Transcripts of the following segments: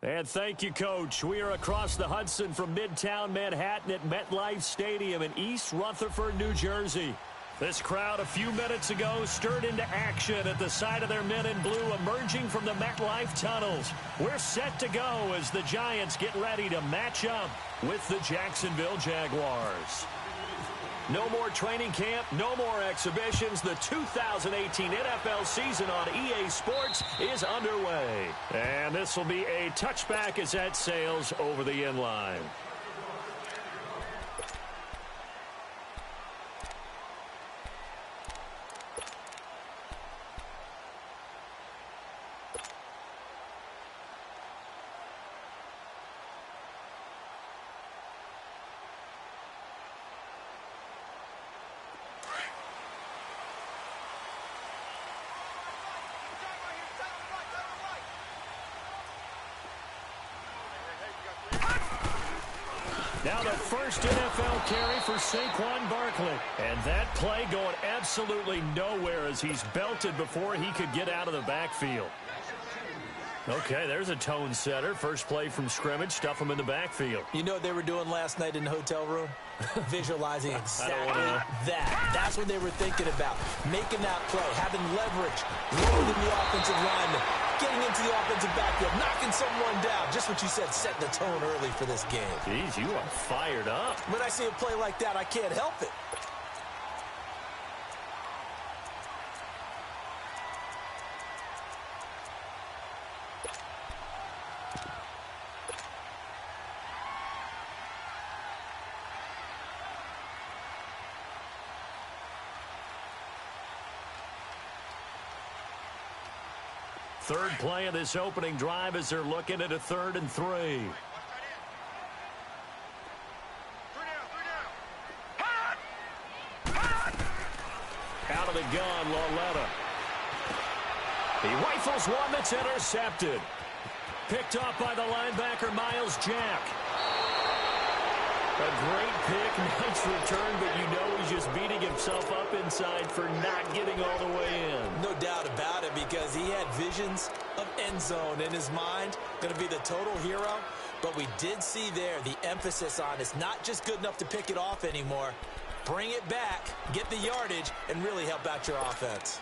And thank you, Coach. We are across the Hudson from Midtown Manhattan at MetLife Stadium in East Rutherford, New Jersey. This crowd a few minutes ago stirred into action at the side of their men in blue emerging from the MetLife tunnels. We're set to go as the Giants get ready to match up with the Jacksonville Jaguars. No more training camp, no more exhibitions. The 2018 NFL season on EA Sports is underway. And this will be a touchback as that sails over the end line. Now the first NFL carry for Saquon Barkley. And that play going absolutely nowhere as he's belted before he could get out of the backfield. Okay, there's a tone setter. First play from scrimmage, stuff him in the backfield. You know what they were doing last night in the hotel room? Visualizing exactly that. That's what they were thinking about. Making that play, having leverage, loading the offensive lineman, getting into the offensive backfield, knocking someone down. Just what you said, setting the tone early for this game. Jeez, you are fired up. When I see a play like that, I can't help it. Third play of this opening drive as they're looking at a 3rd and 3. Out of the gun, Lauletta. He rifles one that's intercepted. Picked off by the linebacker, Miles Jack. A great pick, nice return, but you know he's just beating himself up inside for not getting all the way in. No doubt about it, because he had visions of end zone in his mind. Going to be the total hero. But we did see there the emphasis on it's not just good enough to pick it off anymore. Bring it back, get the yardage, and really help out your offense.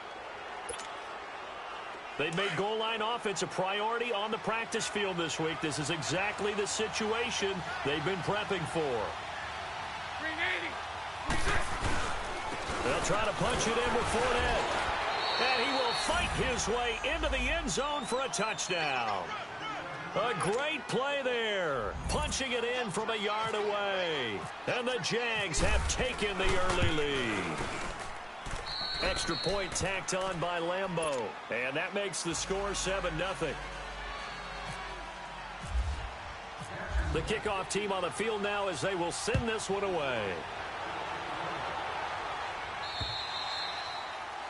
They've made goal line offense a priority on the practice field this week. This is exactly the situation they've been prepping for. They'll try to punch it in with Fournette. And he will fight his way into the end zone for a touchdown. A great play there. Punching it in from a yard away. And the Jags have taken the early lead. Extra point tacked on by Lambeau. And that makes the score 7-0. The kickoff team on the field now as they will send this one away.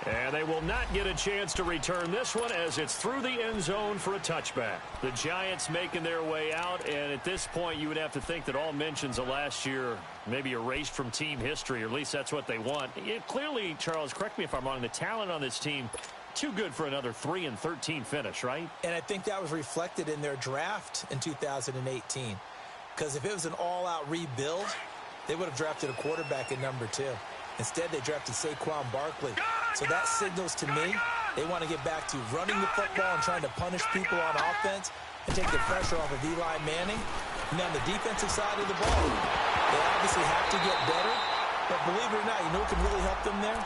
And they will not get a chance to return this one as it's through the end zone for a touchback. The Giants making their way out, and at this point you would have to think that all mentions of last year maybe erased from team history, or at least that's what they want. Clearly, Charles, correct me if I'm wrong, the talent on this team, too good for another 3-13 finish, right? And I think that was reflected in their draft in 2018. Because if it was an all-out rebuild, they would have drafted a quarterback at number 2. Instead, they drafted Saquon Barkley. So that signals to me they want to get back to running the football and trying to punish people on offense and take the pressure off of Eli Manning. And on the defensive side of the ball, they obviously have to get better. But believe it or not, you know what can really help them there?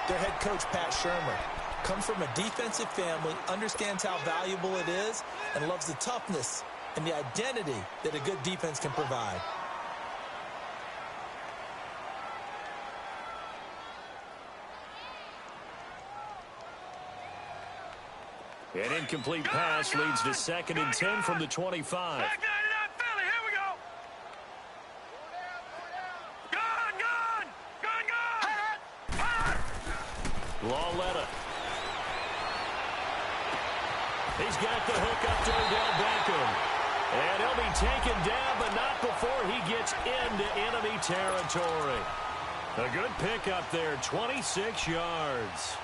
Their head coach, Pat Shurmur, comes from a defensive family, understands how valuable it is, and loves the toughness and the identity that a good defense can provide. An incomplete pass leads to 2nd and 10 from the 25. Lauletta. He's got the hook up to Odell Beckham. And he'll be taken down, but not before he gets into enemy territory. A good pickup there, 26 yards.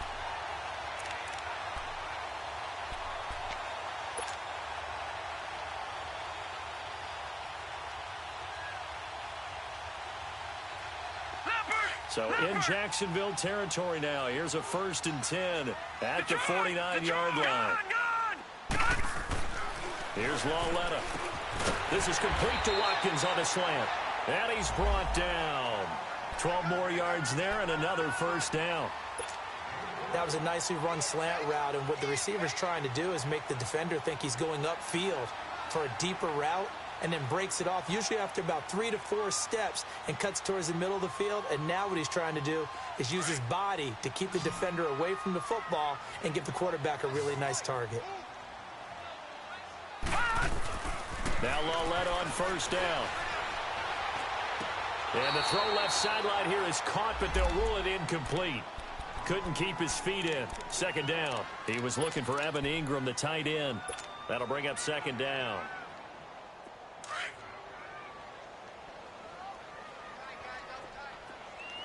So in Jacksonville territory now. Here's a 1st and 10 at the 49-yard line. Here's Lawletta. This is complete to Watkins on a slant. And he's brought down. 12 more yards there and another 1st down. That was a nicely run slant route, and what the receiver's trying to do is make the defender think he's going upfield for a deeper route, and then breaks it off, usually after about 3 to 4 steps, and cuts towards the middle of the field. And now what he's trying to do is use his body to keep the defender away from the football and give the quarterback a really nice target. Now Lawletta on 1st down. And the throw left sideline here is caught, but they'll rule it incomplete. Couldn't keep his feet in. 2nd down. He was looking for Evan Ingram, the tight end. That'll bring up 2nd down.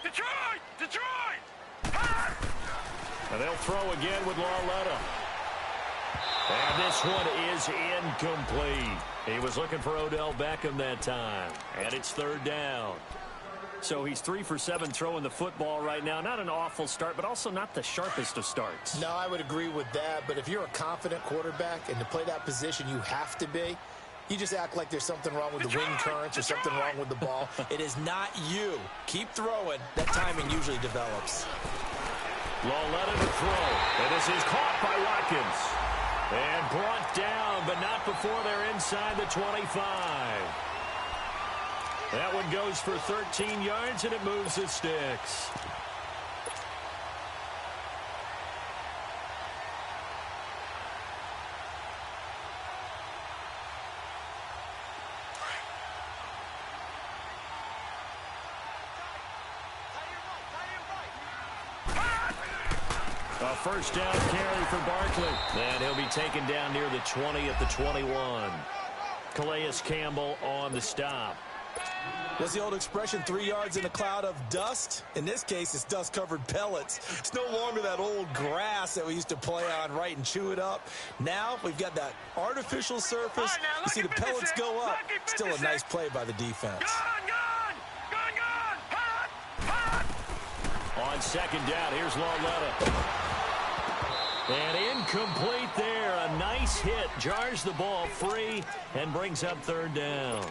Detroit! And they'll throw again with Lawletta. And this one is incomplete. He was looking for Odell Beckham that time. And it's 3rd down. So he's 3 for 7 throwing the football right now. Not an awful start, but also not the sharpest of starts. No, I would agree with that. But if you're a confident quarterback and to play that position you have to be, you just act like there's something wrong with the wind currents or something wrong with the ball. It is not you. Keep throwing. That timing usually develops. Lawletta to throw. And this is caught by Watkins. And brought down, but not before they're inside the 25. That one goes for 13 yards, and it moves the sticks. A 1st down carry for Barkley. And he'll be taken down near the 20 at the 21. Calais Campbell on the stop. What's the old expression, 3 yards in a cloud of dust? In this case, it's dust-covered pellets. It's no longer that old grass that we used to play on, right, and chew it up. Now we've got that artificial surface. You see the pellets go up. Still a nice play by the defense. On 2nd down, here's Lawletta. And incomplete there. A nice hit. Jars the ball free and brings up 3rd down.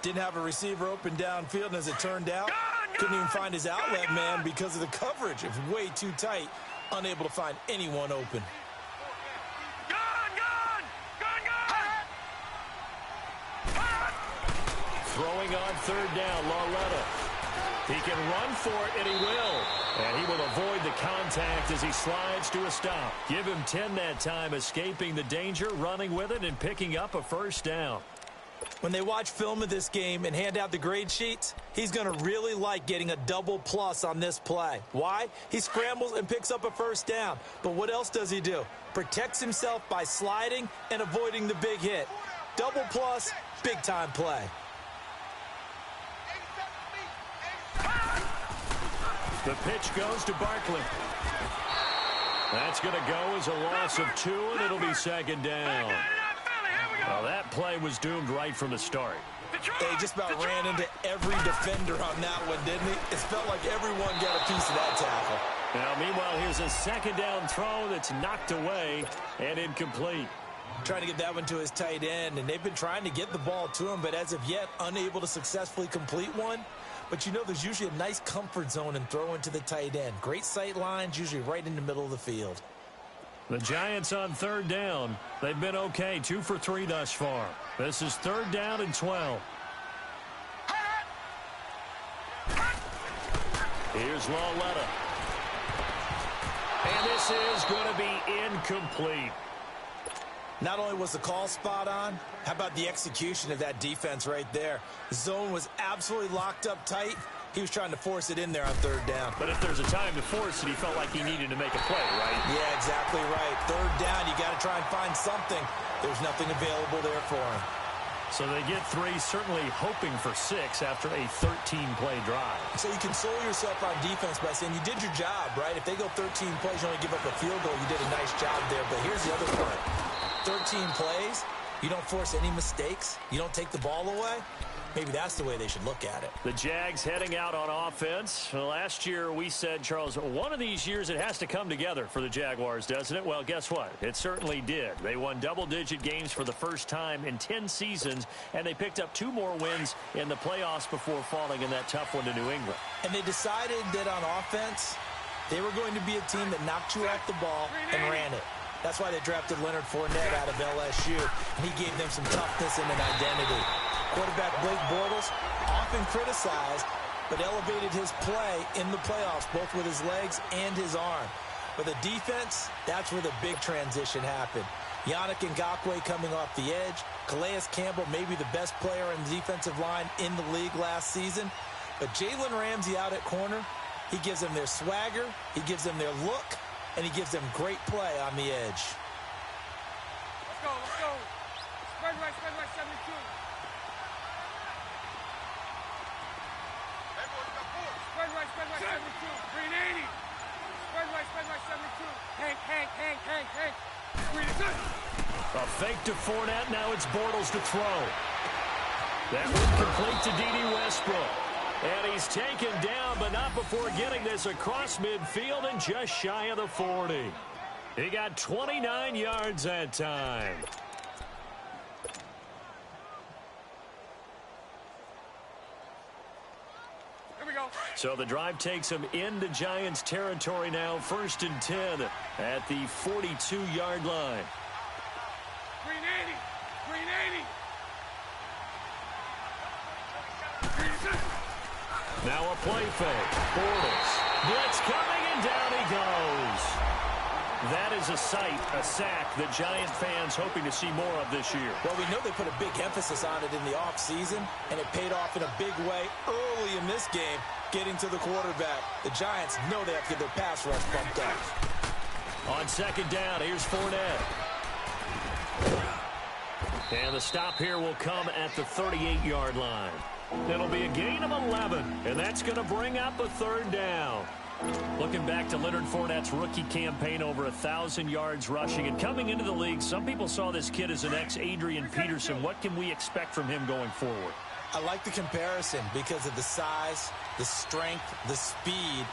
Didn't have a receiver open downfield, and as it turned out, couldn't even find his outlet man because of the coverage. It was way too tight, unable to find anyone open. Throwing on 3rd down, Lawletta. He can run for it, and he will. And he will avoid the contact as he slides to a stop. Give him 10 that time, escaping the danger, running with it, and picking up a 1st down. When they watch film of this game and hand out the grade sheets, he's going to really like getting a double plus on this play. Why? He scrambles and picks up a 1st down. But what else does he do? Protects himself by sliding and avoiding the big hit. Double plus, big-time play. The pitch goes to Barkley. That's going to go as a loss of 2, and it'll be 2nd down. Well, that play was doomed right from the start. They just about ran into every defender on that one, didn't he? It felt like everyone got a piece of that tackle. Now, meanwhile, here's a 2nd down throw that's knocked away and incomplete. Trying to get that one to his tight end, and they've been trying to get the ball to him, but as of yet, unable to successfully complete one. But you know, there's usually a nice comfort zone in throwing to the tight end. Great sight lines, usually right in the middle of the field. The Giants on 3rd down. They've been okay, 2 for 3 thus far. This is 3rd down and 12. Here's Lawletta. And this is going to be incomplete. Not only was the call spot on, how about the execution of that defense right there? The zone was absolutely locked up tight. He was trying to force it in there on 3rd down. But if there's a time to force it, he felt like he needed to make a play, right? Yeah, exactly right. 3rd down, you got to try and find something. There's nothing available there for him. So they get 3, certainly hoping for 6 after a 13-play drive. So you console yourself on defense by saying you did your job, right? If they go 13 plays, you only give up a field goal, you did a nice job there. But here's the other part. 13 plays, you don't force any mistakes, you don't take the ball away, Maybe that's the way they should look at it. The Jags heading out on offense. Last year we said, Charles, one of these years it has to come together for the Jaguars, doesn't it? Well, guess what? It certainly did. They won double-digit games for the first time in 10 seasons, and they picked up 2 more wins in the playoffs before falling in that tough one to New England. And they decided that on offense, they were going to be a team that knocked you off the ball and ran it. That's why they drafted Leonard Fournette out of LSU, and he gave them some toughness and an identity. Quarterback Blake Bortles, often criticized, but elevated his play in the playoffs, both with his legs and his arm. But the defense, that's where the big transition happened. Yannick Ngakoue coming off the edge. Calais Campbell, maybe the best player in the defensive line in the league last season. But Jalen Ramsey out at corner, he gives them their swagger, he gives them their look, and he gives them great play on the edge. Let's go, let's go. Spread right, 72. Spread right, 72. 380. Spread right, 72. Hank. 380. A fake to Fournette. Now it's Bortles to throw. That one complete to D.D. Westbrook. And he's taken down, but not before getting this across midfield and just shy of the 40. He got 29 yards that time. So the drive takes him into Giants territory now. 1st and 10 at the 42-yard line. 380. Now a play fake. Bortles. Blitz coming, and down he goes. That is a sight, a sack that Giant fans hoping to see more of this year. Well, we know they put a big emphasis on it in the offseason, and it paid off in a big way early in this game, getting to the quarterback. The Giants know they have to get their pass rush pumped up. On 2nd down, here's Fournette. And the stop here will come at the 38-yard line. It'll be a gain of 11, and that's going to bring up a 3rd down. Looking back to Leonard Fournette's rookie campaign, over 1,000 yards rushing. And coming into the league, some people saw this kid as an ex-Adrian Peterson. What can we expect from him going forward? I like the comparison because of the size, the strength, the speed.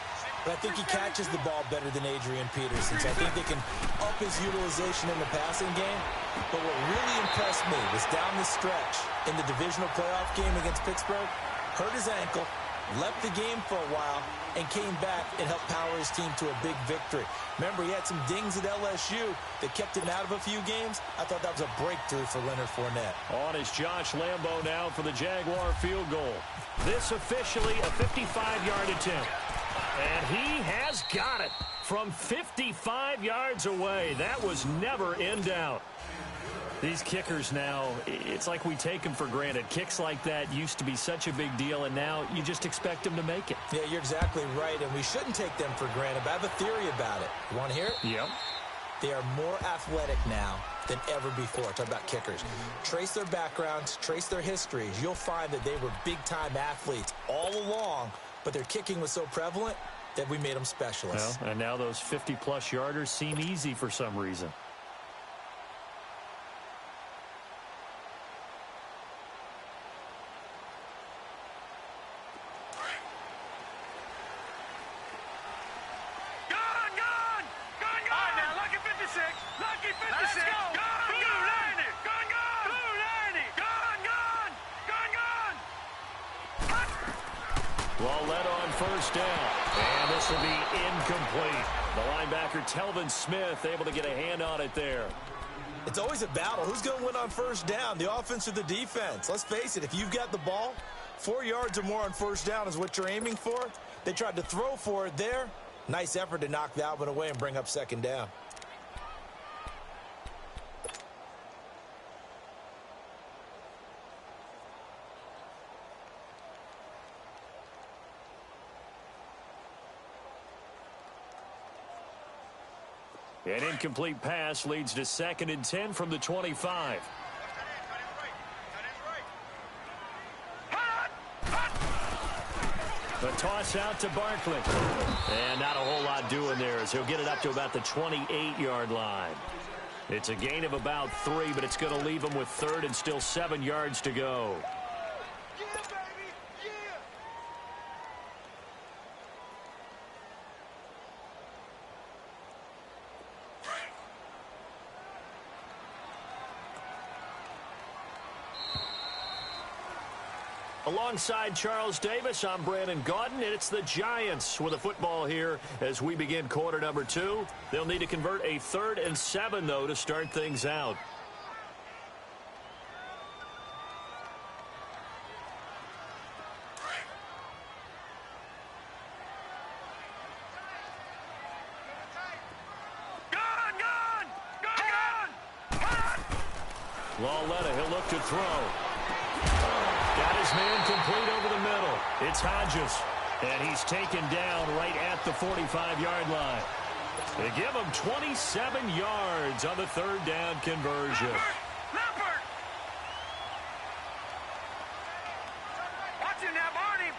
But I think he catches the ball better than Adrian Peterson. So I think they can up his utilization in the passing game. But what really impressed me was down the stretch in the divisional playoff game against Pittsburgh, hurt his ankle, left the game for a while, and came back and helped power his team to a big victory. Remember, he had some dings at LSU that kept him out of a few games. I thought that was a breakthrough for Leonard Fournette. On is Josh Lambo now for the Jaguar field goal. This officially a 55-yard attempt. And he has got it from 55 yards away. That was never in doubt. These kickers now, it's like we take them for granted. Kicks like that used to be such a big deal, and now you just expect them to make it. Yeah, you're exactly right, and we shouldn't take them for granted. But I have a theory about it. You want to hear it? Yep. They are more athletic now than ever before. Talk about kickers. Trace their backgrounds, trace their histories. You'll find that they were big-time athletes all along, but their kicking was so prevalent that we made them specialists. Well, and now those 50-plus yarders seem easy for some reason. Telvin Smith able to get a hand on it there. It's always a battle. Who's going to win on 1st down, the offense or the defense? Let's face it, if you've got the ball, 4 yards or more on 1st down is what you're aiming for. They tried to throw for it there. Nice effort to knock that one away and bring up 2nd down. An incomplete pass leads to 2nd and 10 from the 25. The toss out to Barkley. And not a whole lot doing there as he'll get it up to about the 28-yard line. It's a gain of about 3, but it's going to leave him with 3rd and still 7 yards to go. Alongside Charles Davis, I'm Brandon Gaudin, and it's the Giants with a football here as we begin quarter number 2. They'll need to convert a 3rd and 7, though, to start things out. Lauletta, he'll look to throw. Got his man complete over the middle. It's Hodges, and he's taken down right at the 45-yard line. They give him 27 yards on the 3rd down conversion. Leopard! Watching that, Barney!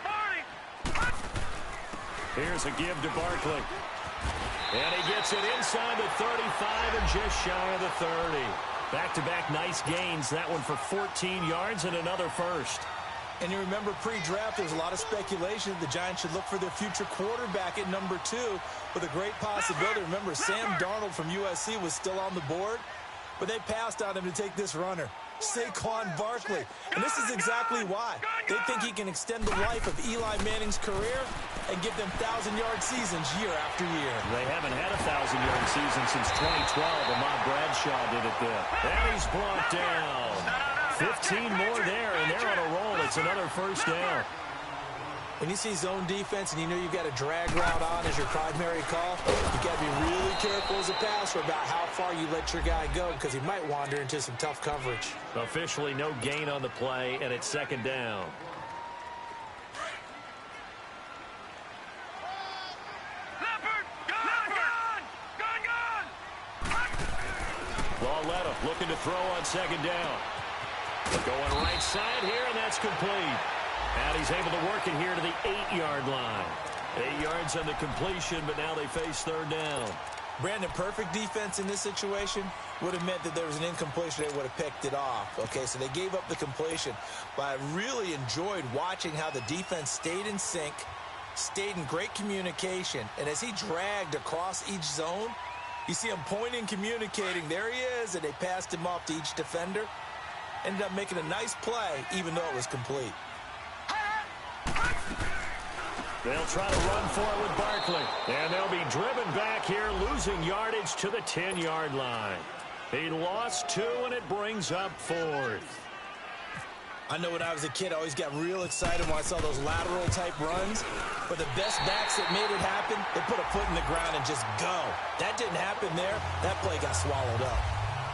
Here's a give to Barkley. And he gets it inside the 35 and just shy of the 30. Back-to-back nice gains. That one for 14 yards and another first. And you remember pre-draft, there was a lot of speculation that the Giants should look for their future quarterback at number 2 with a great possibility. Remember, Sam Darnold from USC was still on the board, but they passed on him to take this runner, Saquon Barkley. And this is exactly why. They think he can extend the life of Eli Manning's career and give them 1,000-yard seasons year after year. They haven't had a 1,000-yard season since 2012. Ahmad Bradshaw did it then. And he's brought down. 15 more there, and they're on a roll. It's another first down. When you see zone defense and you know you've got a drag route on as your primary call, you got to be really careful as a passer about how far you let your guy go because he might wander into some tough coverage. Officially no gain on the play, and it's 2nd down. Lauletta looking to throw on 2nd down. Going right side here, and that's complete. And he's able to work it here to the 8-yard line. 8 yards on the completion, but now they face 3rd down. Brandon, perfect defense in this situation would have meant that there was an incompletion. They would have picked it off. Okay, so they gave up the completion. But I really enjoyed watching how the defense stayed in sync, stayed in great communication. And as he dragged across each zone, you see him pointing, communicating. There he is, and they passed him off to each defender. Ended up making a nice play, even though it was complete. They'll try to run for it with Barkley. And they'll be driven back here, losing yardage to the 10-yard line. He lost 2, and it brings up 4th. I know when I was a kid, I always got real excited when I saw those lateral-type runs. But the best backs that made it happen, they put a foot in the ground and just go. That didn't happen there. That play got swallowed up.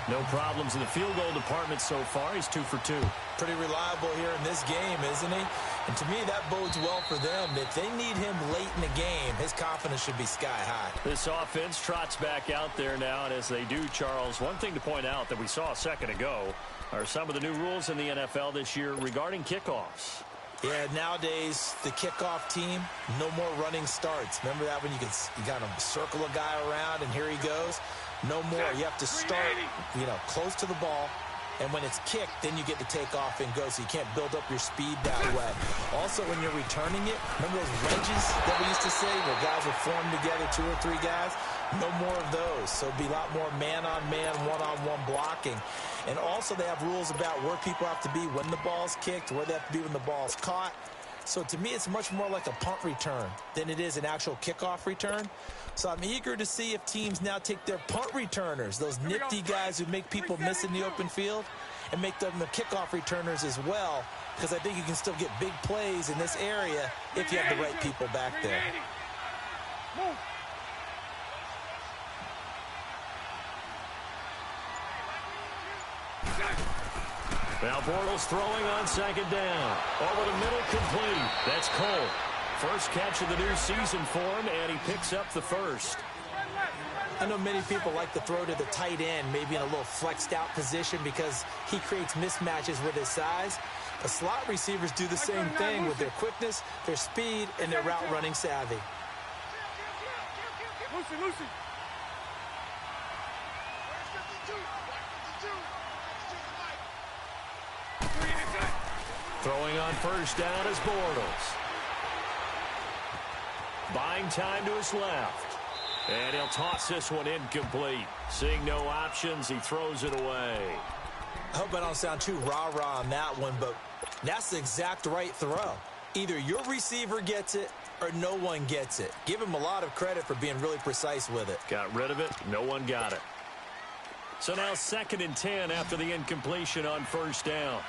No problems in the field goal department so far. He's 2 for 2. Pretty reliable here in this game, isn't he? And to me, that bodes well for them. If they need him late in the game, his confidence should be sky high. This offense trots back out there now, and as they do, Charles, one thing to point out that we saw a second ago are some of the new rules in the NFL this year regarding kickoffs. Yeah, nowadays, the kickoff team, no more running starts. Remember that when you kind of circle a guy around and here he goes? No more. You have to start, close to the ball. And when it's kicked, then you get to take off and go, so you can't build up your speed that way. Also, when you're returning it, remember those wedges that we used to say where guys would form together, 2 or 3 guys? No more of those. So it'd be a lot more man-on-man, one-on-one blocking. And also they have rules about where people have to be when the ball's kicked, where they have to be when the ball's caught. So to me, it's much more like a punt return than it is an actual kickoff return. So I'm eager to see if teams now take their punt returners, those nifty guys who make people miss in the open field, and make them the kickoff returners as well, because I think you can still get big plays in this area if you have the right people back there. Now Bortles throwing on 2nd down. Over the middle, complete. That's Cole. First catch of the new season for him, and he picks up the first. I know many people like to throw to the tight end, maybe in a little flexed out position because he creates mismatches with his size. The slot receivers do the same thing with their quickness, their speed, and their route running savvy. Lucy. Throwing on first down is Bortles. Buying time to his left. And he'll toss this one incomplete. Seeing no options, he throws it away. I hope I don't sound too rah-rah on that one, but That's the exact right throw. Either your receiver gets it or no one gets it. Give him a lot of credit for being really precise with it. Got rid of it. No one got it. So now 2nd and 10 after the incompletion on 1st down.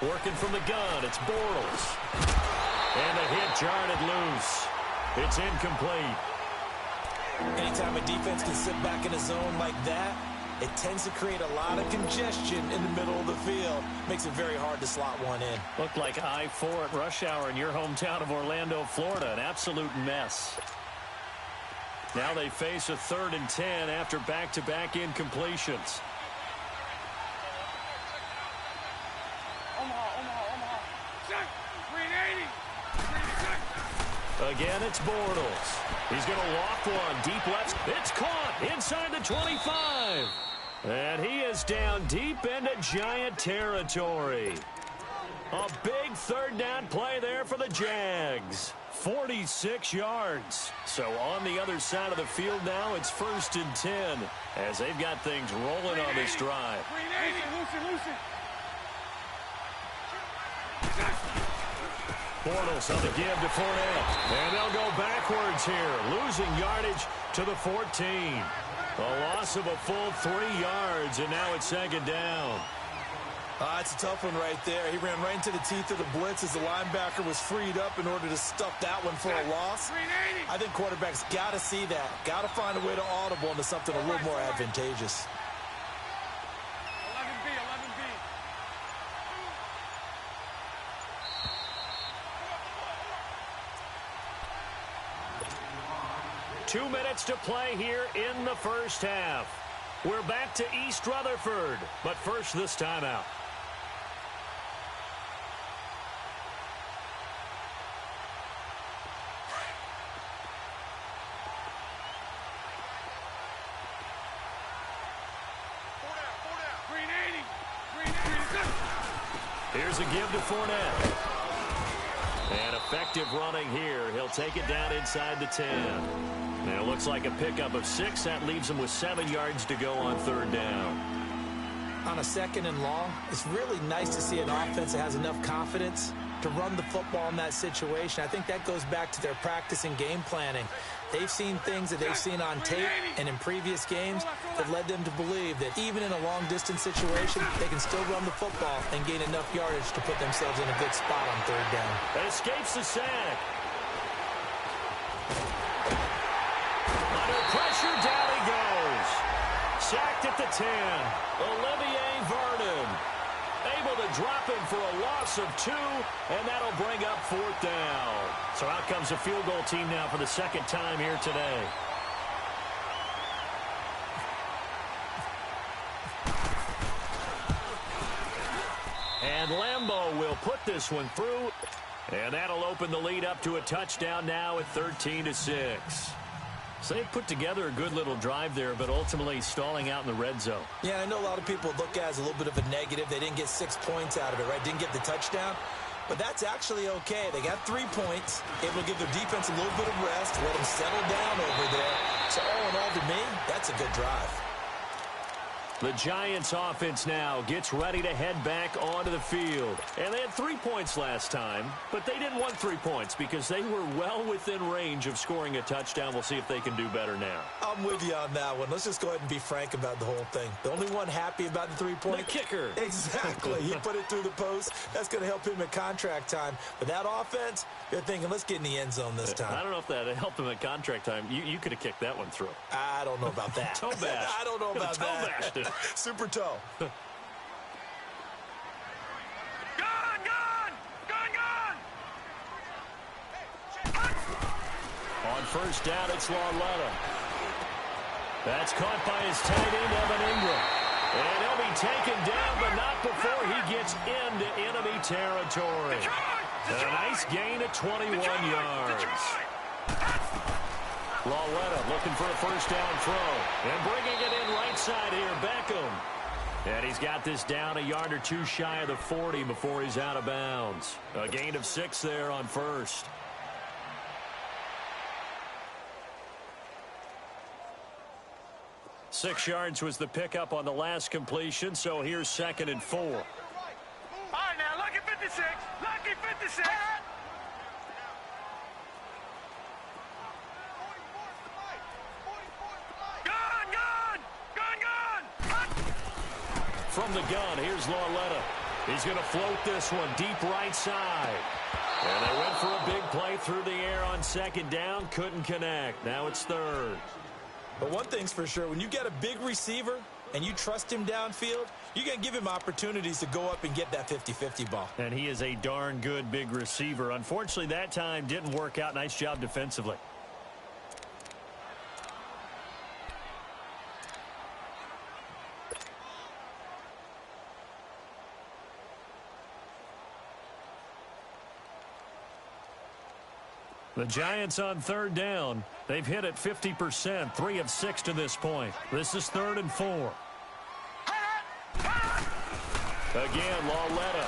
Working from the gun, it's Bortles. And the hit jarred it loose. It's incomplete. Anytime a defense can sit back in a zone like that, it tends to create a lot of congestion in the middle of the field. Makes it very hard to slot one in. Looked like I-4 at rush hour in your hometown of Orlando, Florida. An absolute mess. Now they face a 3rd and 10 after back-to-back incompletions. Again, it's Bortles. He's going to loft one deep left. It's caught inside the 25. And he is down deep into Giant territory. A big 3rd down play there for the Jags. 46 yards. So on the other side of the field now, it's 1st and 10 as they've got things rolling on this drive. Bortles on the give to Fournette. And they'll go backwards here, losing yardage to the 14. A loss of a full 3 yards, and now it's 2nd down. It's a tough one right there. He ran right into the teeth of the blitz as the linebacker was freed up in order to stuff that one for a loss. I think quarterbacks got to see that. Got to find a way to audible into something a little more advantageous. 2 minutes to play here in the 1st half. We're back to East Rutherford, but first this timeout. Here's a give to Fournette. And effective running here. He'll take it down inside the 10. Now it looks like a pickup of 6. That leaves him with 7 yards to go on 3rd down. On a 2nd and long, it's really nice to see an offense that has enough confidence to run the football in that situation. I think that goes back to their practice and game planning. They've seen things that they've seen on tape and in previous games that led them to believe that even in a long-distance situation, they can still run the football and gain enough yardage to put themselves in a good spot on 3rd down. It escapes the sack. Under pressure, down he goes. Sacked at the 10. Olivier Vernon able to drop him for a loss of 2, and that'll bring up 4th down. So out comes a field goal team now for the 2nd time here today. And Lambeau will put this one through, and that'll open the lead up to a touchdown now at 13-6. So they put together a good little drive there, but ultimately stalling out in the red zone. Yeah, I know a lot of people look at it as a little bit of a negative. They didn't get 6 points out of it, right? Didn't get the touchdown. But that's actually okay. They got 3 points, able to give their defense a little bit of rest, let them settle down over there. So all in all, to me, that's a good drive. The Giants offense now gets ready to head back onto the field. And they had 3 points last time, but they didn't want 3 points because they were well within range of scoring a touchdown. We'll see if they can do better now. I'm with you on that one. Let's just go ahead and be frank about the whole thing. The only one happy about the 3-point. The kicker. Exactly. He put it through the post. That's going to help him at contract time. But that offense, you're thinking, let's get in the end zone this time. I don't know if that helped him at contract time. You could have kicked that one through. I don't know about that. Toe bash. I don't know about that. Toe bashed it. Super toe. Gone! On 1st down, it's Lauletta. That's caught by his tight end, Evan Ingram. And he'll be taken down, but not before he gets into enemy territory. A nice gain of 21 yards. Lauletta looking for a first down throw. And bringing it in right side here, Beckham. And he's got this down a yard or two shy of the 40 before he's out of bounds. A gain of 6 there on first. Six yards was the pickup on the last completion, so here's 2nd and 4. All right, now, lucky 56. Lucky 56. From the gun, here's Lauletta. He's going to float this one deep right side. And they went for a big play through the air on 2nd down. Couldn't connect. Now it's 3rd. But one thing's for sure, when you get a big receiver and you trust him downfield, you're going to give him opportunities to go up and get that 50-50 ball. And he is a darn good big receiver. Unfortunately, that time didn't work out. Nice job defensively. The Giants on 3rd down. They've hit it 50%, 3 of 6 to this point. This is 3rd and 4. Again, Lauletta.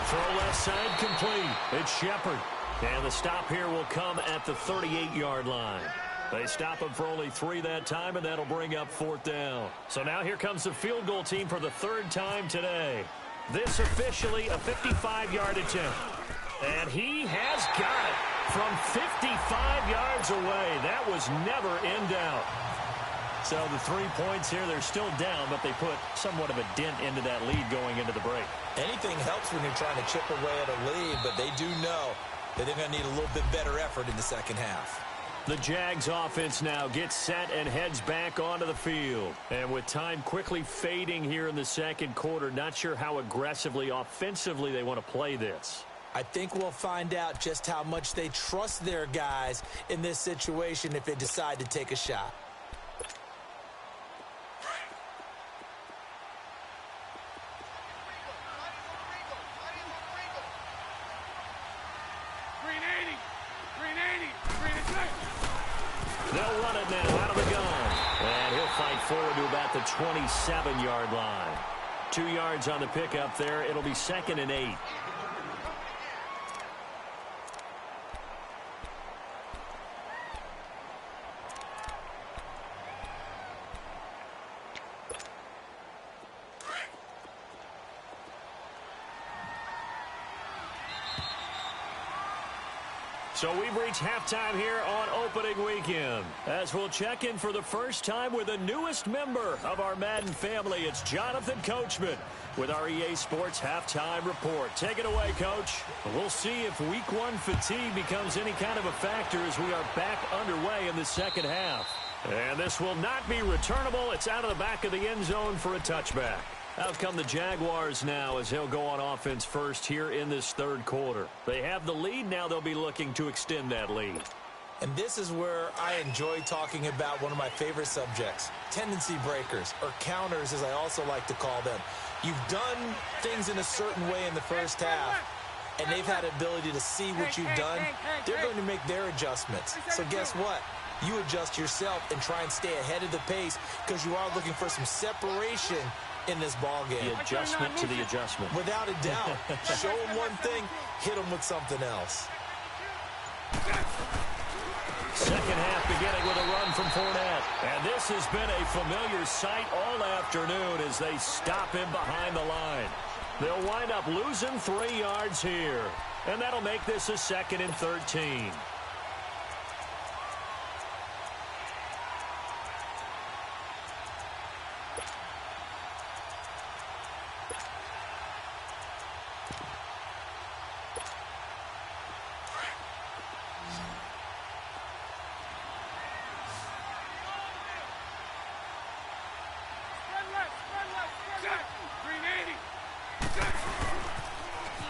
Throw left side complete. It's Shepard. And the stop here will come at the 38-yard line. They stop him for only 3 that time, and that'll bring up 4th down. So now here comes the field goal team for the 3rd time today. This officially a 55-yard attempt. And he has got it from 55 yards away. That was never in doubt. So the 3 points here, they're still down, but they put somewhat of a dent into that lead going into the break. Anything helps when you're trying to chip away at a lead, but they do know that they're going to need a little bit better effort in the second half. The Jags offense now gets set and heads back onto the field. And with time quickly fading here in the second quarter, not sure how aggressively, offensively they want to play this. I think we'll find out just how much they trust their guys in this situation if they decide to take a shot. They'll run it now out of the gun. And he'll fight forward to about the 27-yard line. 2 yards on the pickup there. It'll be 2nd and 8. So we've reached halftime here on opening weekend. As we'll check in for the first time with the newest member of our Madden family, it's Jonathan Coachman with our EA Sports Halftime Report. Take it away, Coach. We'll see if Week 1 fatigue becomes any kind of a factor as we are back underway in the second half. And this will not be returnable. It's out of the back of the end zone for a touchback. Out come the Jaguars now as they'll go on offense first here in this 3rd quarter. They have the lead. Now they'll be looking to extend that lead. And this is where I enjoy talking about one of my favorite subjects, tendency breakers, or counters as I also like to call them. You've done things in a certain way in the first half, and they've had the ability to see what you've done. They're going to make their adjustments. So guess what? You adjust yourself and try and stay ahead of the pace because you are looking for some separation in this ball game. The adjustment to the adjustment. Without a doubt. Show them one thing, hit them with something else. Second half beginning with a run from Fournette. And this has been a familiar sight all afternoon as they stop him behind the line. They'll wind up losing 3 yards here. And that'll make this a 2nd and 13.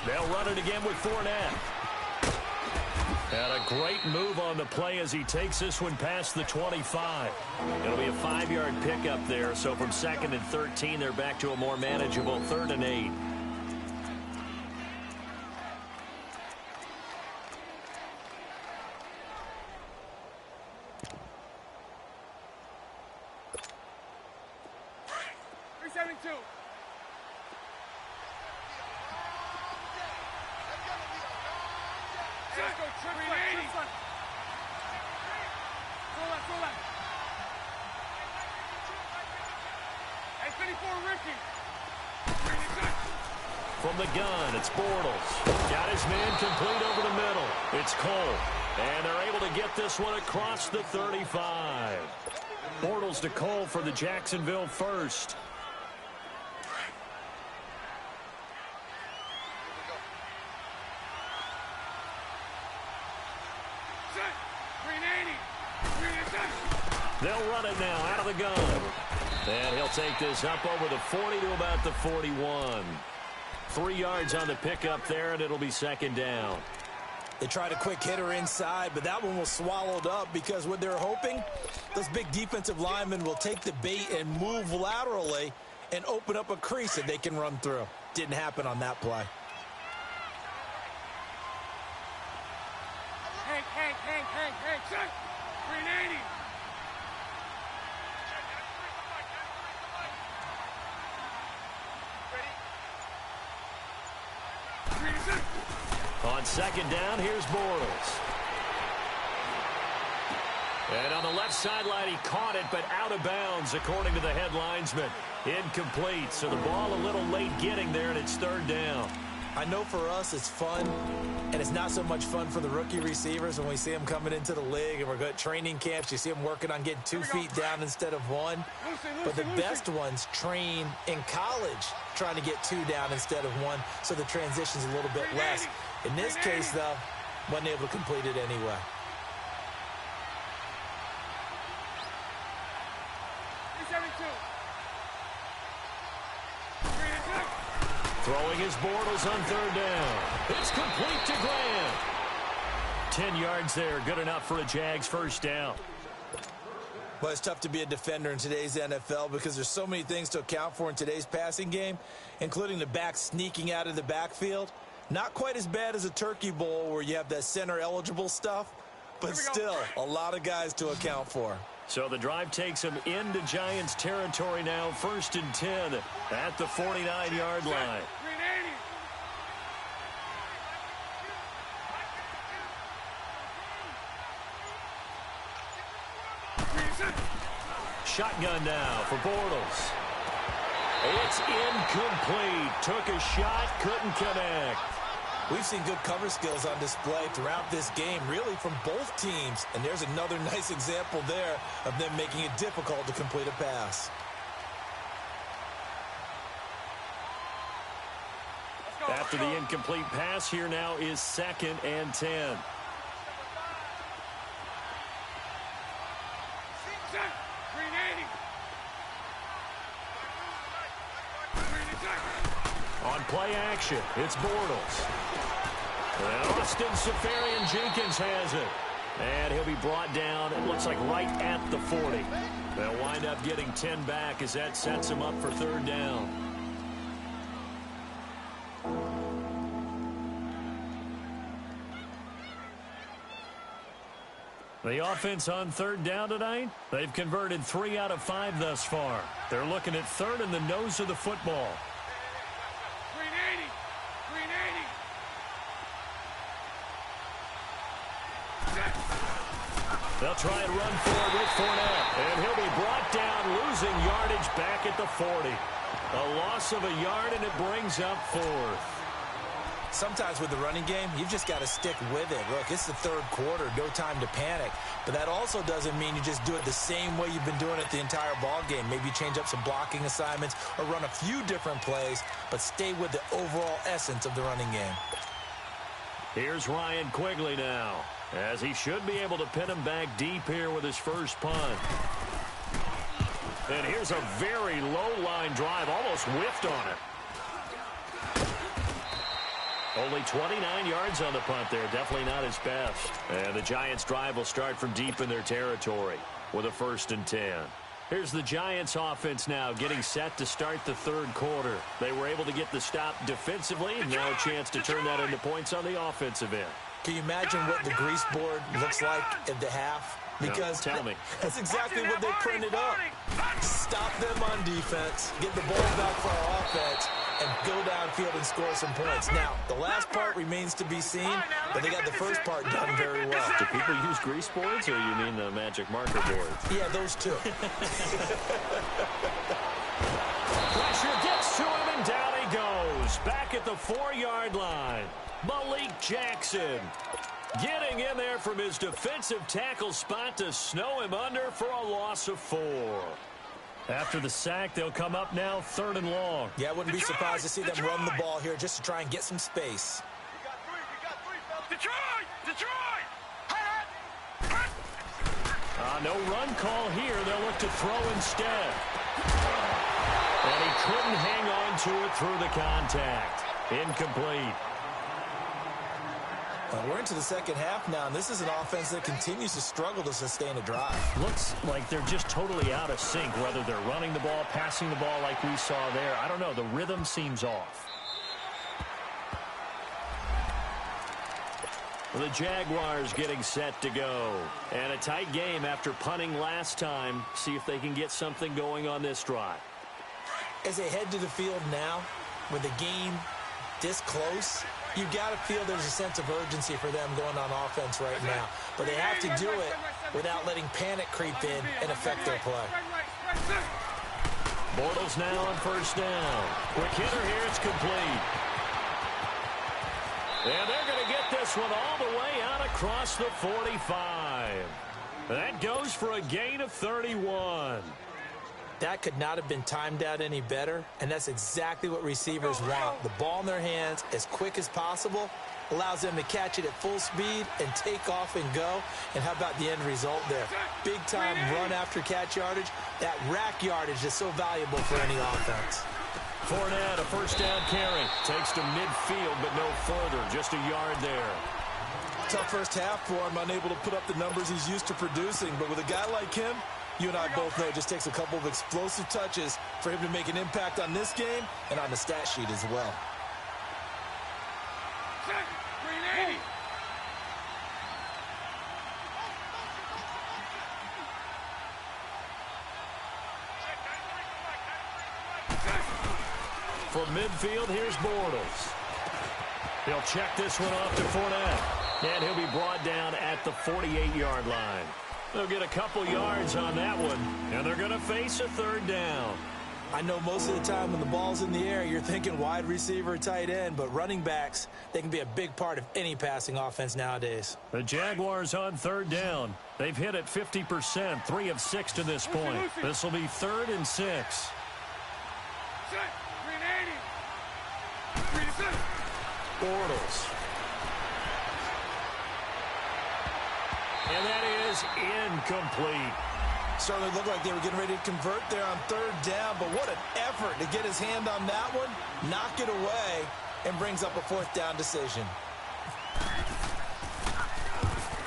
They'll run it again with Fournette. And a great move on the play as he takes this one past the 25. It'll be a 5-yard pickup there. So from 2nd and 13, they're back to a more manageable 3rd and 8. Hey, let's go. Trip front. Trip front. Go left. Go left. Hey, 54, Ricky. From the gun, it's Bortles. Got his man complete over the middle. It's Cole. And they're able to get this one across the 35. Bortles to Cole for the Jacksonville first. They'll run it now out of the gun. And he'll take this up over the 40 to about the 41. 3 yards on the pickup there, and it'll be second down. They tried a quick hitter inside, but that one was swallowed up because what they're hoping, those big defensive linemen will take the bait and move laterally and open up a crease that they can run through. Didn't happen on that play. Hank, check. 380. On second down, here's Bortles. And on the left sideline, he caught it, but out of bounds, according to the head linesman. Incomplete, so the ball a little late getting there, and it's third down. I know for us it's fun, and it's not so much fun for the rookie receivers when we see them coming into the league and we're going to training camps. You see them working on getting 2 feet down instead of 1. But the best ones train in college trying to get 2 down instead of 1, so the transition's a little bit less. In this case, though, wasn't able to complete it anyway. Throwing his Bortles on third down. It's complete to Grant. 10 yards there, good enough for a Jags first down. Well, it's tough to be a defender in today's NFL because there's so many things to account for in today's passing game, including the back sneaking out of the backfield. Not quite as bad as a Turkey Bowl where you have that center-eligible stuff, but still a lot of guys to account for. So the drive takes him into Giants territory now, first and 10 at the 49-yard line. Shotgun now for Bortles. It's incomplete. Took a shot, couldn't connect. We've seen good cover skills on display throughout this game, really from both teams. And there's another nice example there of them making it difficult to complete a pass. After the incomplete pass, here now is second and 10. On play action, it's Bortles. And Austin Safarian-Jenkins has it. And he'll be brought down, it looks like right at the 40. They'll wind up getting 10 back as that sets him up for third down. The offense on third down tonight, they've converted 3 out of 5 thus far. They're looking at third in the nose of the football. They'll try and run for it with Fournette. And he'll be brought down, losing yardage back at the 40. A loss of a yard, and it brings up fourth. Sometimes with the running game, you've just got to stick with it. Look, it's the third quarter, no time to panic. But that also doesn't mean you just do it the same way you've been doing it the entire ball game. Maybe change up some blocking assignments or run a few different plays, but stay with the overall essence of the running game. Here's Ryan Quigley now, as he should be able to pin him back deep here with his first punt. And here's a very low-line drive, almost whiffed on it. Only 29 yards on the punt there, definitely not his best. And the Giants' drive will start from deep in their territory with a first and 10. Here's the Giants offense now getting set to start the third quarter. They were able to get the stop defensively, and now a chance to turn that into points on the offensive end. Can you imagine what the grease board looks like at the half? Because no, tell me. That's exactly what they printed up. Stop them on defense, get the ball back for our offense, and go downfield and score some points. Now, the last part remains to be seen, but they got the first part done very well. Do people use grease boards, or you mean the magic marker boards? Yeah, those two. Pressure gets to him, and down he goes. Back at the 4-yard line. Malik Jackson getting in there from his defensive tackle spot to snow him under for a loss of 4. After the sack, they'll come up now 3rd and long. Yeah, I wouldn't be surprised to see them run the ball here just to try and get some space. Detroit! No run call here. They'll look to throw instead. And he couldn't hang on to it through the contact. Incomplete. Well, we're into the second half now, and this is an offense that continues to struggle to sustain a drive. Looks like they're just totally out of sync, whether they're running the ball, passing the ball like we saw there. I don't know. The rhythm seems off. The Jaguars getting set to go. And a tight game after punting last time. See if they can get something going on this drive. As they head to the field now, with the game this close, you got to feel there's a sense of urgency for them going on offense right now. But they have to do it without letting panic creep in and affect their play. Bortles now on first down. Quick hitter here, it's complete. And they're going to get this one all the way out across the 45. That goes for a gain of 31. That could not have been timed out any better, and that's exactly what receivers want. The ball in their hands as quick as possible allows them to catch it at full speed and take off and go. And how about the end result there? Big-time run after catch yardage. That rack yardage is so valuable for any offense. Fournette, a first down carry. Takes to midfield, but no further. Just a yard there. Tough first half for him, unable to put up the numbers he's used to producing. But with a guy like him, you and I both know it just takes a couple of explosive touches for him to make an impact on this game and on the stat sheet as well. From midfield, here's Bortles. He'll check this one off to Fournette. And he'll be brought down at the 48-yard line. They'll get a couple yards on that one, and they're going to face a 3rd down. I know most of the time when the ball's in the air, you're thinking wide receiver, tight end, but running backs, they can be a big part of any passing offense nowadays. The Jaguars on 3rd down. They've hit it 50%, 3 of 6 to this point. This will be 3rd and 6. Bortles. And that is incomplete. Certainly looked like they were getting ready to convert there on 3rd down, but what an effort to get his hand on that one, knock it away, and brings up a 4th down decision.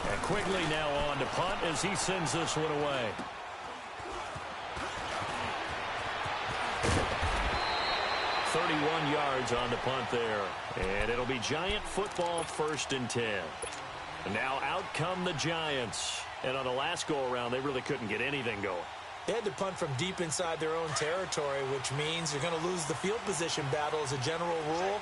And Quigley now on to punt as he sends this one away. Yards on the punt there. And it'll be Giant football, 1st and 10. And now out come the Giants. And on the last go-around, they really couldn't get anything going. They had to punt from deep inside their own territory, which means you're going to lose the field position battle as a general rule.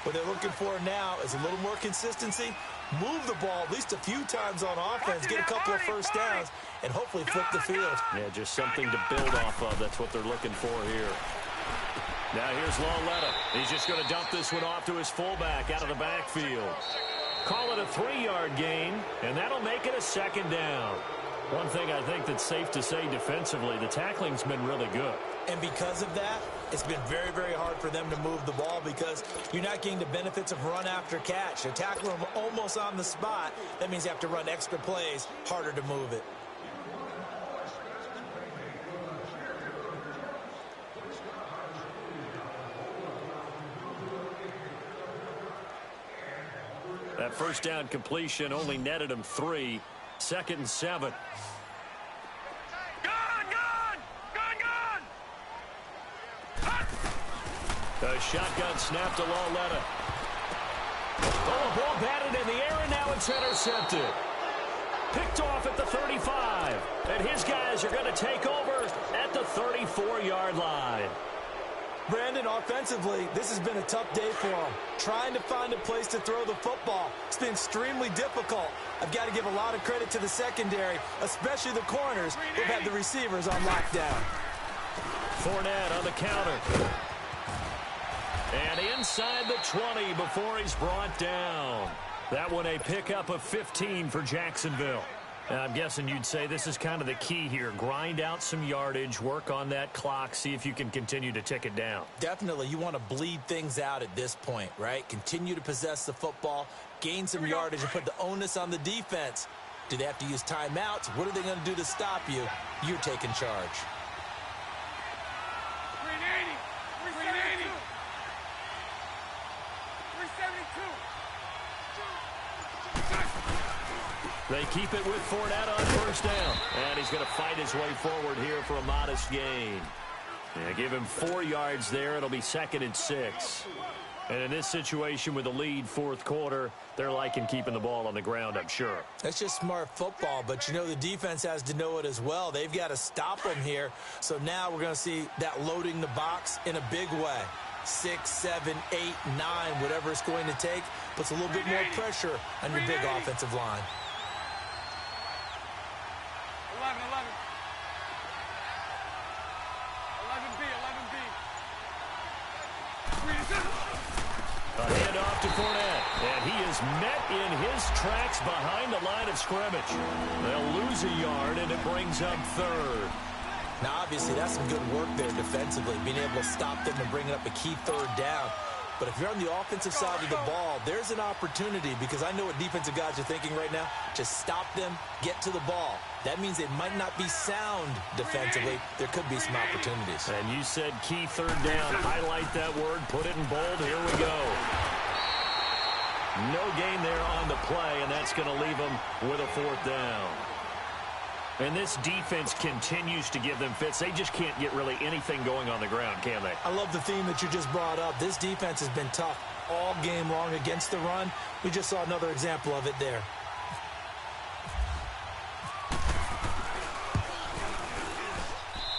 What they're looking for now is a little more consistency, move the ball at least a few times on offense, get a couple of first downs, and hopefully flip the field. Yeah, just something to build off of. That's what they're looking for here. Now here's Lauletta. He's just going to dump this one off to his fullback out of the backfield. Call it a 3-yard gain, and that'll make it a 2nd down. One thing I think that's safe to say defensively, the tackling's been really good. And because of that, it's been very, very hard for them to move the ball because you're not getting the benefits of run after catch. They're tackling them almost on the spot. That means you have to run extra plays, harder to move it. That first down completion only netted him 3. 2nd and 7. A shotgun snap to Lauletta. Oh, a ball batted in the air, and now it's intercepted. Picked off at the 35. And his guys are going to take over at the 34-yard line. Brandon, offensively, this has been a tough day for them. Trying to find a place to throw the football. It's been extremely difficult. I've got to give a lot of credit to the secondary, especially the corners who've had the receivers on lockdown. Fournette on the counter. And inside the 20 before he's brought down. That one a pickup of 15 for Jacksonville. I'm guessing you'd say this is kind of the key here. Grind out some yardage, work on that clock, see if you can continue to tick it down. Definitely, you want to bleed things out at this point, right? Continue to possess the football, gain some yardage, and put the onus on the defense. Do they have to use timeouts? What are they going to do to stop you? You're taking charge. 380. 372. 372. They keep it with Fournette on first down. And he's going to fight his way forward here for a modest gain. Yeah, give him 4 yards there. It'll be 2nd and 6. And in this situation with the lead fourth quarter, they're liking keeping the ball on the ground, I'm sure. That's just smart football, but you know the defense has to know it as well. They've got to stop them here. So now we're going to see that loading the box in a big way. 6, 7, 8, 9, whatever it's going to take, puts a little bit more pressure on your big offensive line. 11, 11. 11B, 11B. A handoff to Fournette, and he is met in his tracks behind the line of scrimmage. They'll lose a yard, and it brings up 3rd. Now, obviously, that's some good work there defensively, being able to stop them and bringing up a key 3rd down. But if you're on the offensive side of the ball, there's an opportunity, because I know what defensive guys are thinking right now. Just stop them, get to the ball. That means they might not be sound defensively. There could be some opportunities. And you said key 3rd down. Highlight that word. Put it in bold. Here we go. No gain there on the play, and that's going to leave them with a 4th down. And this defense continues to give them fits. They just can't get really anything going on the ground, can they? I love the theme that you just brought up. This defense has been tough all game long against the run. We just saw another example of it there.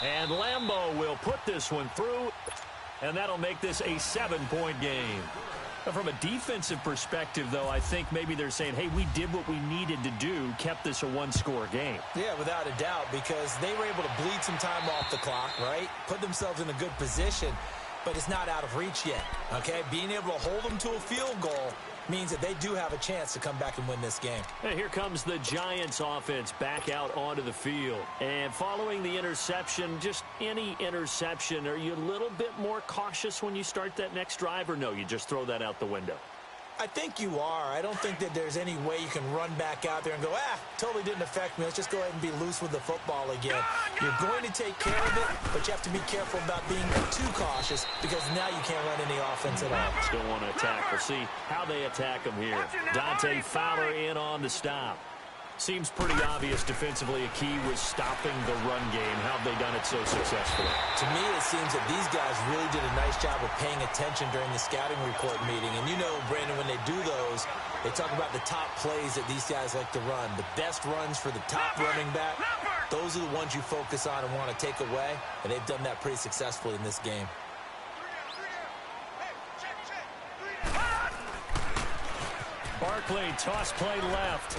And Lambeau will put this one through, and that'll make this a 7-point game. From a defensive perspective, though, I think maybe they're saying, hey, we did what we needed to do, kept this a 1-score game. Yeah, without a doubt, because they were able to bleed some time off the clock, right? Put themselves in a good position, but it's not out of reach yet, okay? Being able to hold them to a field goal means that they do have a chance to come back and win this game. And here comes the Giants offense back out onto the field. And following the interception, just any interception, are you a little bit more cautious when you start that next drive, or no, you just throw that out the window? I think you are. I don't think that there's any way you can run back out there and go, totally didn't affect me. Let's just go ahead and be loose with the football again. You're going to take care of it, but you have to be careful about being too cautious, because now you can't run any offense at all. Still want to attack. We'll see how they attack them here. Dante Fowler in on the stop. Seems pretty obvious defensively a key was stopping the run game. How have they done it so successfully? To me, it seems that these guys really did a nice job of paying attention during the scouting report meeting. And you know, Brandon, when they do those, they talk about the top plays that these guys like to run. The best runs for the top running back. Those are the ones you focus on and want to take away. And they've done that pretty successfully in this game. Barkley, toss play left.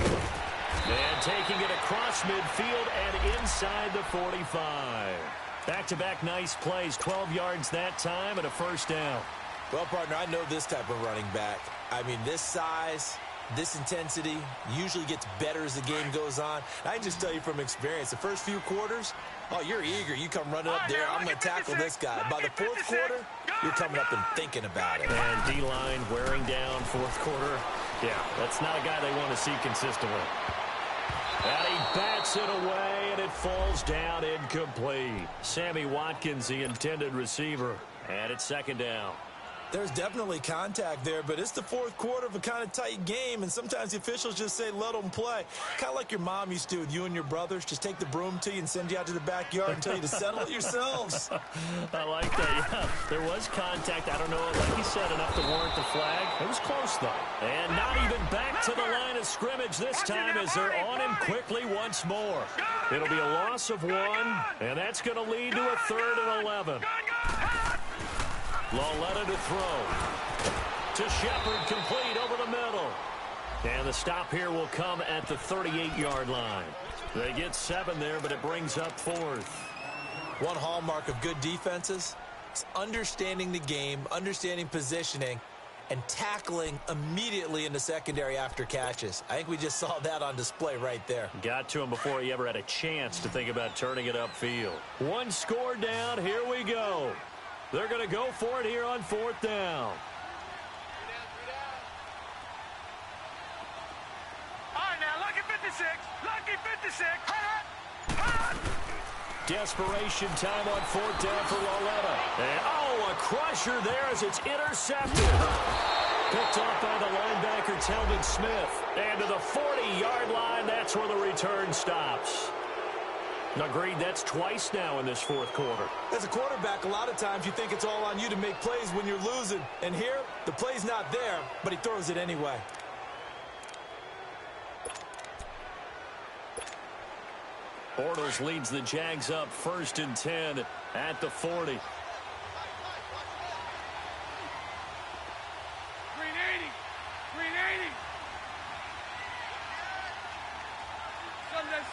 And taking it across midfield and inside the 45. Back-to-back nice plays, 12 yards that time and a 1st down. Well, partner, I know this type of running back. I mean, this size, this intensity usually gets better as the game goes on. I can just tell you from experience, the first few quarters, oh, you're eager. You come running up there, I'm going to tackle this guy. By the 4th quarter, you're coming up and thinking about it. And D-line wearing down 4th quarter. Yeah, that's not a guy they want to see consistently. And he bats it away, and it falls down incomplete. Sammy Watkins, the intended receiver, and it's 2nd down. There's definitely contact there, but it's the 4th quarter of a kind of tight game, and sometimes the officials just say, let them play. Kind of like your mom used to with you and your brothers. Just take the broom to you and send you out to the backyard and tell you to settle it yourselves. I like that, yeah. There was contact. I don't know, like you said, enough to warrant the flag. It was close, though. And not even back to the line of scrimmage this time as they're on him quickly once more. It'll be a loss of 1, and that's going to lead to a 3rd and 11. Lauletta to throw. To Shepard, complete over the middle. And the stop here will come at the 38-yard line. They get 7 there, but it brings up 4th. One hallmark of good defenses is understanding the game, understanding positioning, and tackling immediately in the secondary after catches. I think we just saw that on display right there. Got to him before he ever had a chance to think about turning it upfield. 1 score down. Here we go. They're going to go for it here on 4th down. All right, now, lucky 56. Lucky 56. Desperation time on 4th down for Lauletta. And, a crusher there as it's intercepted. Picked off by the linebacker, Telvin Smith. And to the 40-yard line, that's where the return stops. Agreed, that's twice now in this 4th quarter. As a quarterback, a lot of times you think it's all on you to make plays when you're losing. And here, the play's not there, but he throws it anyway. Bortles leads the Jags up 1st and 10 at the 40. 380.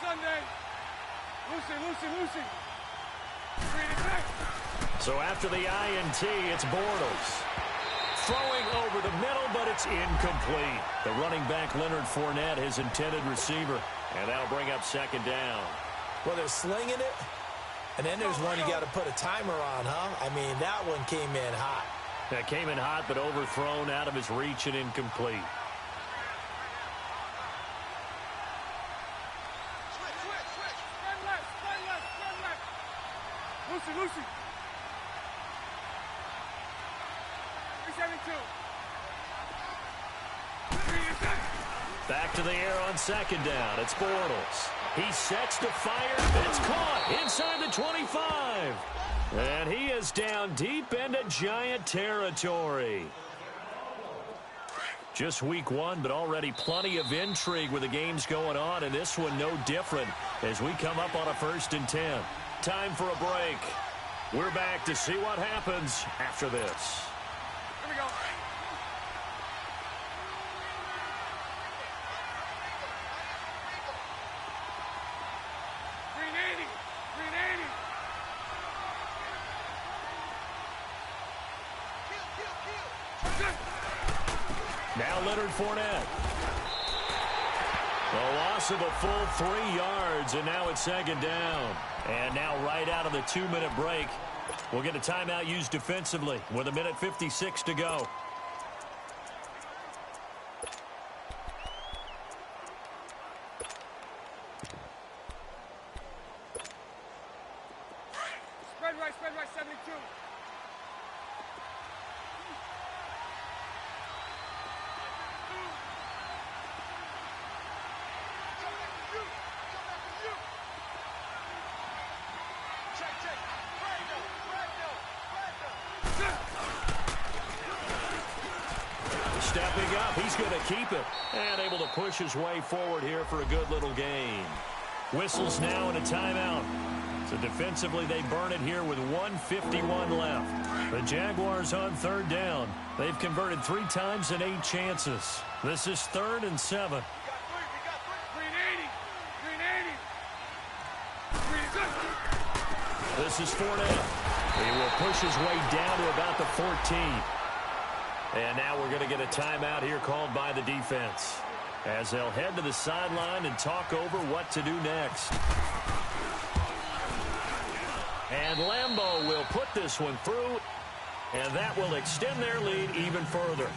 Sunday. Lucy. 386. So after the INT, it's Bortles. Throwing over the middle, but it's incomplete. The running back, Leonard Fournette, his intended receiver. And that'll bring up 2nd down. Well, they're slinging it, and then there's one you got to put a timer on, huh? I mean, that one came in hot. That came in hot, but overthrown out of his reach and incomplete. Switch. Spread left. Lucy. 372. 386. Back to the air on 2nd down. It's Bortles. He sets to fire. It's caught inside the 25. And he is down deep into Giant territory. Just week 1, but already plenty of intrigue with the games going on, and this one no different as we come up on a 1st and 10. Time for a break. We're back to see what happens after this. Here we go. 380. Now Leonard Fournette. A loss of a full 3 yards, and now it's 2nd down. And now right out of the 2-minute break, we'll get a timeout used defensively with 1:56 to go. Spread right, 72. Stepping up, he's going to keep it. And able to push his way forward here for a good little gain. Whistles now and a timeout. So defensively, they burn it here with 1:51 left. The Jaguars on 3rd down. They've converted 3 times in 8 chances. This is 3rd and 7. 380. This is Fournette. He will push his way down to about the 14. And now we're going to get a timeout here called by the defense, as they'll head to the sideline and talk over what to do next. And Lambeau will put this one through, and that will extend their lead even further.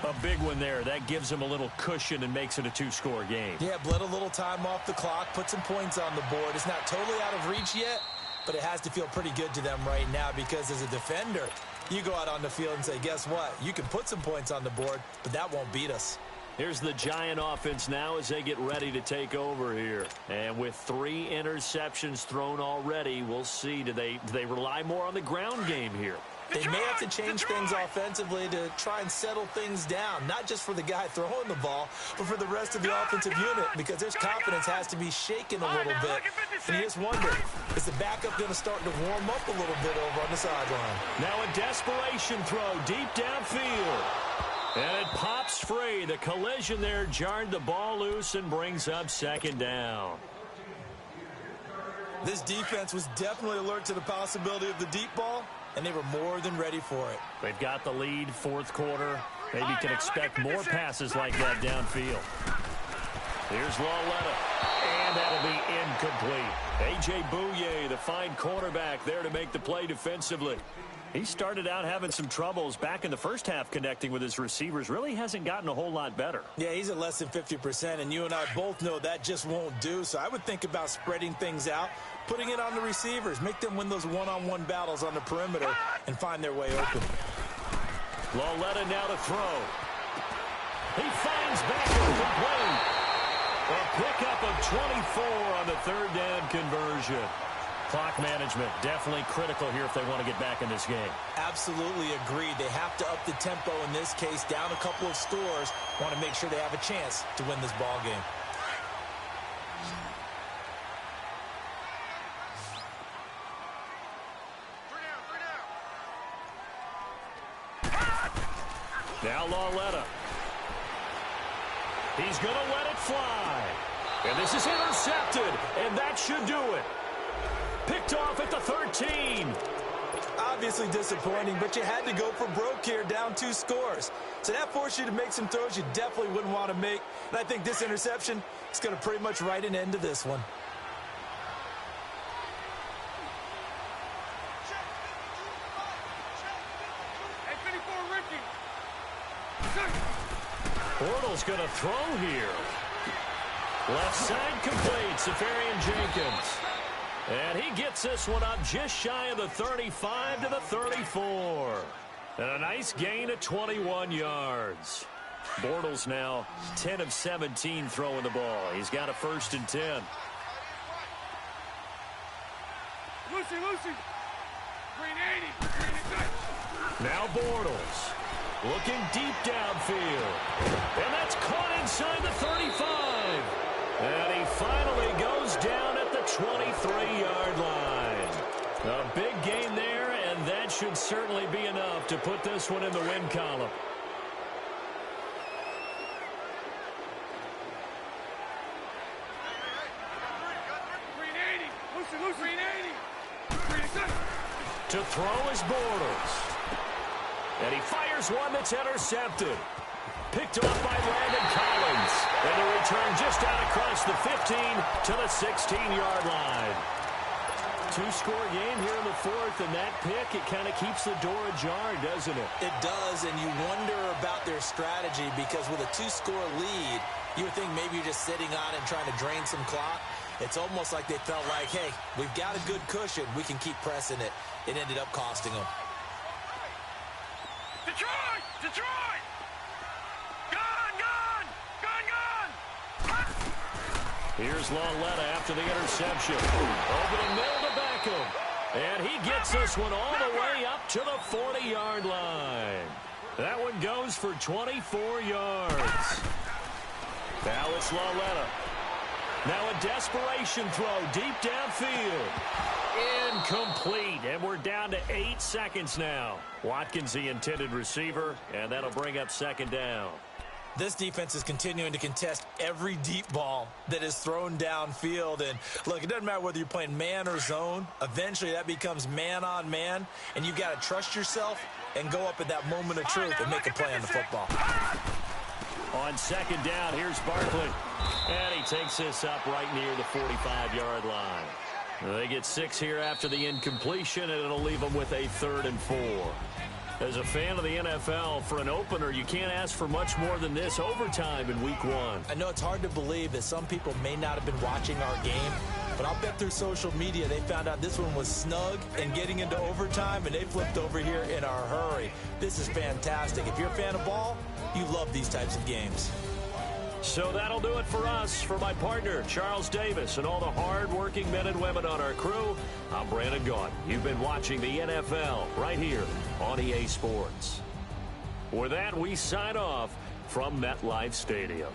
A big one there. That gives them a little cushion and makes it a 2-score game. Yeah, bled a little time off the clock, put some points on the board. It's not totally out of reach yet, but it has to feel pretty good to them right now, because as a defender, you go out on the field and say, guess what? You can put some points on the board, but that won't beat us. Here's the Giant offense now as they get ready to take over here. And with 3 interceptions thrown already, we'll see. Do they rely more on the ground game here? They may have to change things offensively to try and settle things down, not just for the guy throwing the ball, but for the rest of the offensive unit, because their confidence has to be shaken a little bit. And you just wonder, is the backup going to start to warm up a little bit over on the sideline? Now a desperation throw deep downfield. And it pops free. The collision there jarred the ball loose and brings up second down. This defense was definitely alert to the possibility of the deep ball, and they were more than ready for it. They've got the lead, fourth quarter. Maybe can expect more passes like that downfield. Here's Lauletta, and that'll be incomplete. A.J. Bouye, the fine cornerback, there to make the play defensively. He started out having some troubles back in the first half connecting with his receivers. Really hasn't gotten a whole lot better. Yeah, he's at less than 50%, and you and I both know that just won't do. So I would think about spreading things out, putting it on the receivers, make them win those one-on-one battles on the perimeter and find their way open. Lauletta now to throw. He finds Beckham complete. A pickup of 24 on the third down conversion. Clock management definitely critical here if they want to get back in this game. Absolutely agreed. They have to up the tempo in this case, down a couple of scores. Want to make sure they have a chance to win this ball game. Now Lauletta. He's going to let it fly. And this is intercepted, and that should do it. Picked off at the 13. Obviously disappointing, but you had to go for broke here, down 2 scores. So that forced you to make some throws you definitely wouldn't want to make. And I think this interception is going to pretty much write an end to this one. Bortles going to throw here. Left side complete, Safarian Jenkins. And he gets this one up just shy of the 35 to the 34. And a nice gain of 21 yards. Bortles now 10 of 17 throwing the ball. He's got a 1st and 10. Lucy. Green 80. Now Bortles. Looking deep downfield. And that's caught inside the 35. And he finally goes down at the 23-yard line. A big gain there, and that should certainly be enough to put this one in the win column. Green 80. Lucy. Green 80. To throw is Bortles. And he fires one that's intercepted. Picked off by Landon Collins. And a return just out across the 15 to the 16-yard line. 2-score game here in the 4th, and that pick, it kind of keeps the door ajar, doesn't it? It does, and you wonder about their strategy because with a 2-score lead, you would think maybe you're just sitting on it and trying to drain some clock. It's almost like they felt like, hey, we've got a good cushion. We can keep pressing it. It ended up costing them. Detroit! Gone! Here's Lauletta after the interception. Over the middle to Beckham. And he gets this one all the way up to the 40-yard line. That one goes for 24 yards. Now it's Lauletta. Now a desperation throw deep downfield. Incomplete, and we're down to 8 seconds now. Watkins, the intended receiver, and that'll bring up second down. This defense is continuing to contest every deep ball that is thrown downfield. And, look, it doesn't matter whether you're playing man or zone. Eventually, that becomes man-on-man, and you've got to trust yourself and go up at that moment of truth and make a play on the football. On second down, here's Barkley. And he takes this up right near the 45-yard line. They get 6 here after the incompletion, and it'll leave them with a 3rd and 4. As a fan of the NFL, for an opener, you can't ask for much more than this overtime in Week 1. I know it's hard to believe that some people may not have been watching our game, but I'll bet through social media they found out this one was snug and getting into overtime, and they flipped over here in a hurry. This is fantastic. If you're a fan of ball, you love these types of games. So that'll do it for us. For my partner, Charles Davis, and all the hard-working men and women on our crew, I'm Brandon Gaudin. You've been watching the NFL right here on EA Sports. With that, we sign off from MetLife Stadium.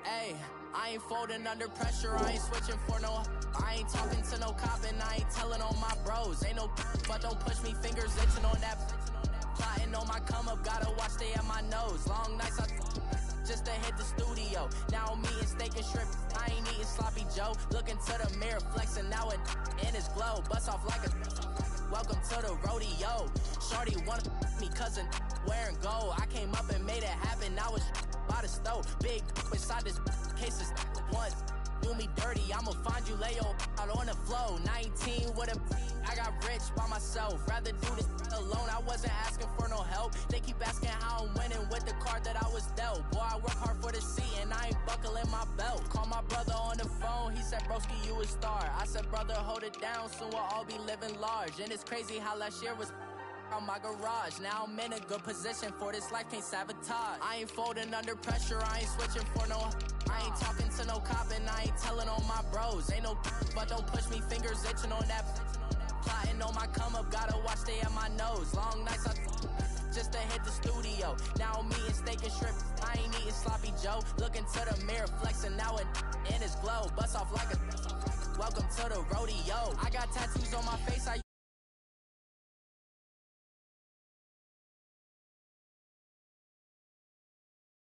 Hey, I ain't folding under pressure, I ain't switching for no. I ain't talking to no cop and I ain't telling on my bros. Ain't no, but don't push me, fingers itching on that. Plotting on my come up, gotta watch stay at my nose. Long nights just to hit the studio. Now I'm eating steak and shrimp, I ain't eating sloppy Joe. Looking to the mirror, flexing now it in his glow. Bust off like a welcome to the rodeo. Shorty wanna me cousin wearing gold. I came up and made it happen, now it's by the stove. Big inside this cases once do me dirty, I'ma find you lay your out on the floor. 19 with a I got rich by myself, rather do this alone. I wasn't asking for no help, they keep asking how I'm winning with the card that I was dealt. Boy, I work hard for the seat and I ain't buckling my belt. Call my brother on the phone, he said broski you a star. I said brother hold it down, soon we'll all be living large. And it's crazy how last year was on my garage. Now I'm in a good position for this life, can't sabotage. I ain't folding under pressure, I ain't switching for no. I ain't talking to no cop and I ain't telling on my bros. Ain't no, but don't push me, fingers itching on that. Plotting on my come up, gotta watch stay at my nose. Long nights just to hit the studio. Now I'm eating steak and shrimp, I ain't eating sloppy Joe. Looking to the mirror, flexing now it in his glow. Bust off like a welcome to the rodeo. I got tattoos on my face, I